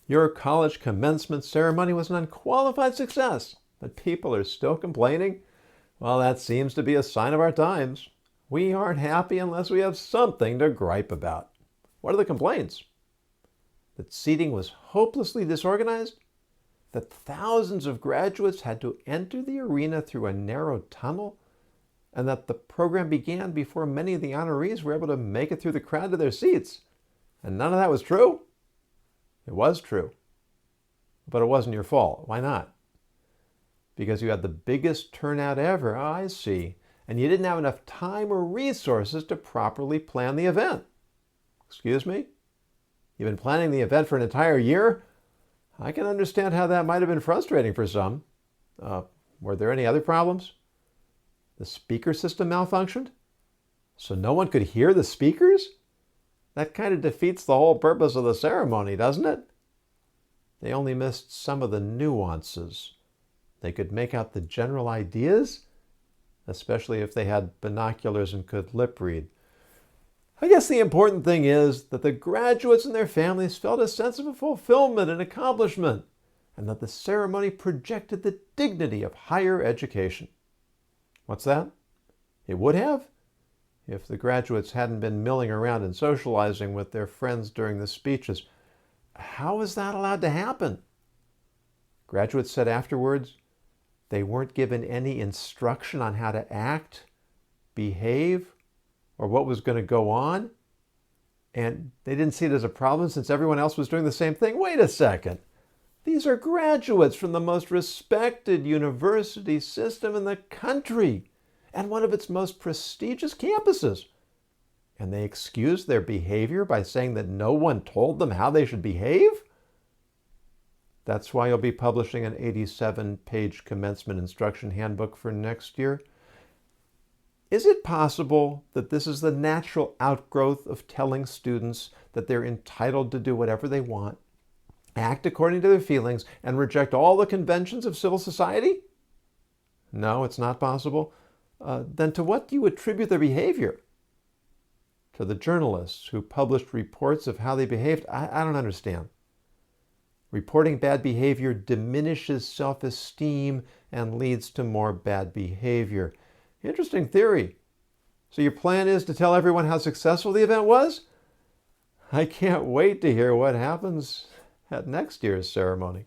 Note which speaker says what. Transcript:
Speaker 1: Your college commencement ceremony was an unqualified success, but people are still complaining? Well, that seems to be a sign of our times. We aren't happy unless we have something to gripe about. What are the complaints? That seating was hopelessly disorganized? That thousands of graduates had to enter the arena through a narrow tunnel? And that the program began before many of the honorees were able to make it through the crowd to their seats? And none of that was true? It was true. But it wasn't your fault. Why not? Because you had the biggest turnout ever. Oh, I see. And you didn't have enough time or resources to properly plan the event. Excuse me? You've been planning the event for an entire year? I can understand how that might have been frustrating for some. Were there any other problems? The speaker system malfunctioned? So no one could hear the speakers? That kind of defeats the whole purpose of the ceremony, doesn't it? They only missed some of the nuances. They could make out the general ideas, especially if they had binoculars and could lip read. I guess the important thing is that the graduates and their families felt a sense of fulfillment and accomplishment, and that the ceremony projected the dignity of higher education. What's that? It would have, if the graduates hadn't been milling around and socializing with their friends during the speeches. How is that allowed to happen? Graduates said afterwards they weren't given any instruction on how to act, behave, or what was going to go on. And they didn't see it as a problem since everyone else was doing the same thing. Wait a second. These are graduates from the most respected university system in the country and one of its most prestigious campuses. And they excused their behavior by saying that no one told them how they should behave? That's why you'll be publishing an 87-page commencement instruction handbook for next year. Is it possible that this is the natural outgrowth of telling students that they're entitled to do whatever they want, act according to their feelings, and reject all the conventions of civil society? No, it's not possible. Then to what do you attribute their behavior? To the journalists who published reports of how they behaved? I don't understand. Reporting bad behavior diminishes self-esteem and leads to more bad behavior. Interesting theory. So your plan is to tell everyone how successful the event was? I can't wait to hear what happens at next year's ceremony.